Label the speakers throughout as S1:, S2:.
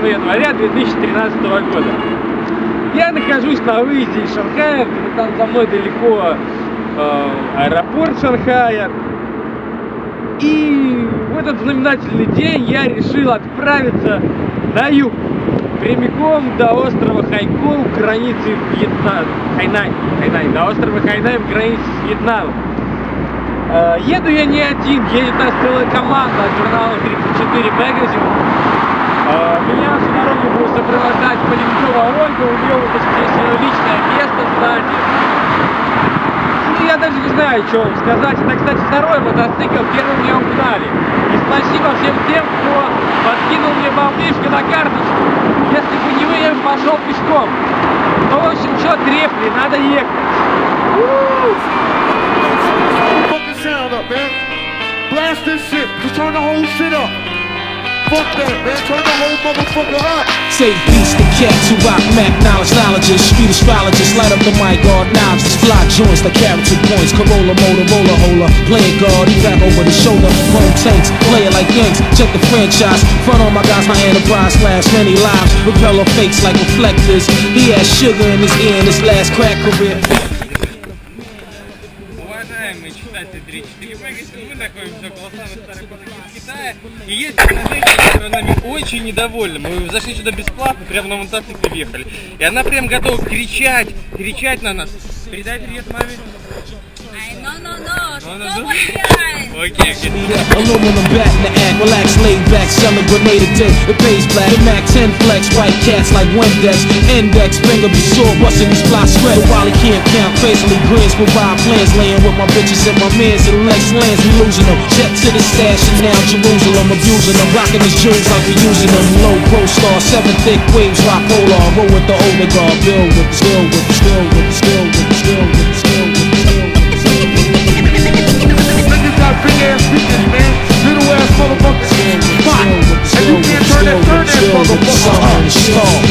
S1: января 2013 года. Я нахожусь на выезде из Шанхая, там за мной далеко аэропорт Шанхая. И в этот знаменательный день я решил отправиться на юг, прямиком до острова Хайкоу, границы Вьетнама. Хайнань, до острова Хайнань, в границе с Вьетнамом. Еду я не один, едет нас целая команда от журнала 34 Magazine. Меня всю дорогу будет сопровождать Полякова Ольга, у нее вот здесь ее личное место сзади. И я даже не знаю, что вам сказать. Это, кстати, второй мотоцикл, первым меня угнали. И спасибо всем тем, кто подкинул мне баблишко на карточку. Если бы не вы, я бы пошел пешком. Ну, в общем, что трепли, надо ехать.
S2: Blast this shit, just turn the whole shit up. Fuck that, man, turn the whole motherfucker up.
S3: Say beats the cats who rock Mac knowledge, street astrologists, light up the mic, guard knobs, fly joints like character points, Corolla, Motorola, hola, playing guard, he back over the shoulder, home tanks, play it like Yanks, check the franchise, front on my guys, my enterprise slash many lives, repeller fakes like reflectors, he has sugar in his ear in his last crack career.
S1: Уважаемые читатели 34 Magazine, мы находимся около самых старых патрулей Китая. И есть женщина, которая нами очень недовольна. Мы зашли сюда бесплатно, прямо на мотоцикле въехали. И она прям готова кричать на нас. Передай привет маме. Okay.
S3: Aluminum bat in the act, relax, laid back, sell a grenade a day. It pays black. The Mac 10 flex, white cats like Windex. Index, finger be sore, busting these fly spread. While he can't count, crazily grins, provide plans. Laying with my bitches and my mans and Lex lands, we losing them. Jet to the stash and now Jerusalem, abusing them. Rocking his jewels like we using them. Low pro star, 7 thick waves, rock polar. Roll with the older guard, build with the skill, with the skill, with the skill, with the skill, with the skill, with the skill.
S2: Big ass speakers, man. Little ass motherfuckers. Hot. And you can't turn that third ass motherfucker up.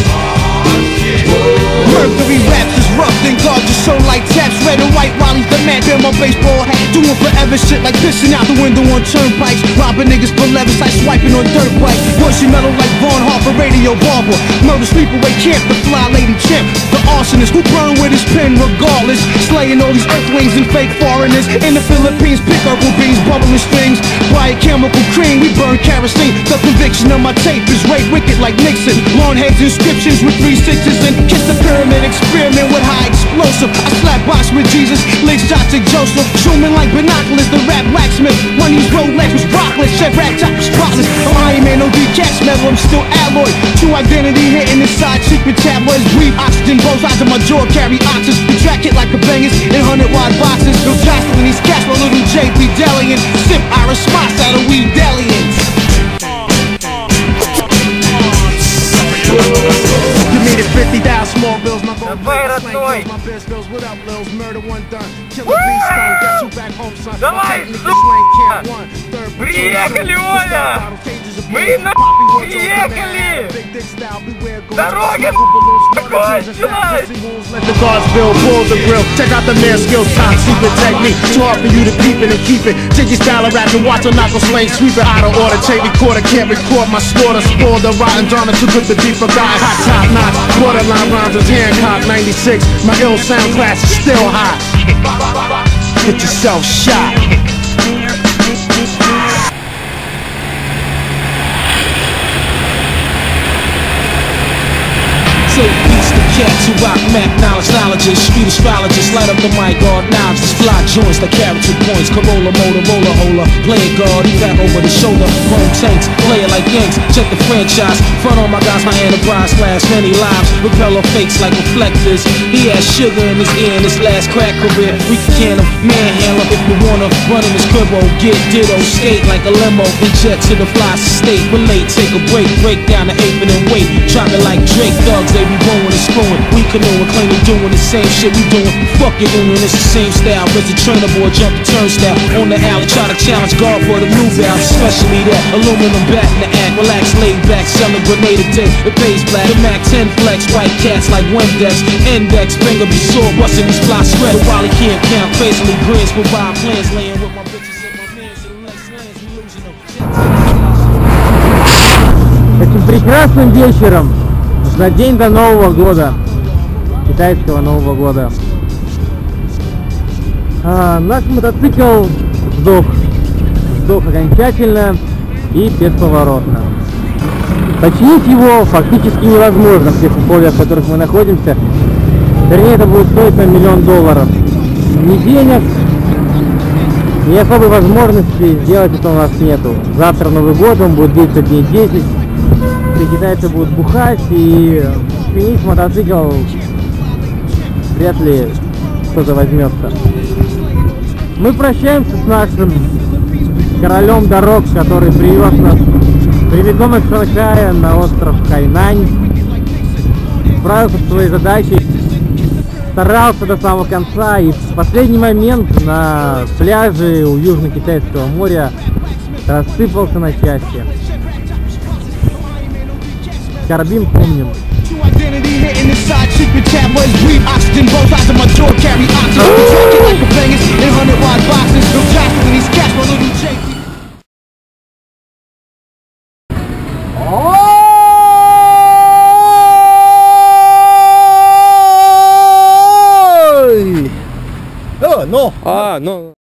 S4: Mercury raps is rough, then guards your soul like taps. Red and white, Wally's the man, bear my baseball hat. Doing forever shit like pissing out the window on turnpikes. Robbing niggas for levers like swiping on dirt bikes. Voicey metal like Vaughn Harper, radio barber. Murder sleepaway camp, the fly lady champ. The arsonist who burn with his pen regardless. Slaying all these earthlings and fake foreigners. In the Philippines, pick purple beans, bubbling strings. Buy a chemical cream, we burn kerosene. The conviction of my tape is rape wicked like Nixon. Long heads inscriptions with 3 6s and kiss the pyramid, experiment with high explosive. I slap box with Jesus, lick shots at Joseph. Zooming like binoculars, the rap blacksmith. One of these Rolex was brockless, Chef Rat top was spotless. I'm Iron Man, no decats metal, I'm still alloy. True identity hitting inside secret tabloids. Breathe oxygen, both sides of my jaw carry oxys. We track it like a bangers in 100-wide boxes. No jostling these cats, my little JP Delian. Sip Irish spots out of weed dalliance. Give me the 50,000 small bills, my gold plate, slang my best bills, what up, Lils? Murder one done, killer beast done, got you back home, son.
S1: Давай, приехали, Оля! Мы на приехали! Дорога кончилась!
S2: Let the guards build, pull the grill. Check out the man skills, top secret technique. Too hard for you to peep it and keep it. Jiggy style of rapping, watch a knuckle slang, sweep it out of order. Chain recorder, can't record my slaughter. Spoil the rotten drama, too good to be forgotten. Hot top notch, borderline rhymes is Hancock 96. My ill sound class is still hot. Get yourself shot.
S3: Say beats the cats who rock Mac knowledge, street astrologists, light up the mic, guard knobs, fly joints like character points, Corolla, Motorola, hola, playing guard, he back over the shoulder, home tanks, play it like Yanks, check the franchise, front on my guys, my enterprise slash many lives, repeller fakes like reflectors, he has sugar in his ear in his last crack career, we can him, manhandle him if you wanna, run in his cribbo, get ditto, skate like a limo, inject to the fly state, relate, take a break, break down the apron and wait, drop it like Drake, thugs, they be blowing and screwing, we canoeing, claiming doing the same shit we doing, fuck it doing, it's the same style, as a trainer boy, jump the turnstile, on the alley, try to challenge guard for the new bounce, especially that, aluminum bat in the act, relax, laid back, sell a grenade a day, it pays black, the Mac 10 flex, white cats like Windex, index, finger be sore, busting these fly spread, but while he can't count, crazily grins, provide plans, laying with my bitches and my mans, and Lex lands, we losing them.
S1: прекрасным вечером за день до Нового года, китайского Нового года. Наш мотоцикл сдох окончательно и бесповоротно. Починить его фактически невозможно в тех условиях, в которых мы находимся. Вернее, это будет стоить на $1 миллион. Ни денег, ни особой возможности сделать это у нас нету. Завтра Новый год, он будет длиться дней 10. Все китайцы будут бухать, и чинить мотоцикл вряд ли кто-то возьмется. Мы прощаемся с нашим королем дорог, который привез нас прямиком из Шанхая на остров Хайнань. Справился с своей задачей, старался до самого конца, и в последний момент на пляже у Южно-Китайского моря рассыпался на части. Скорбим, помним.
S2: No.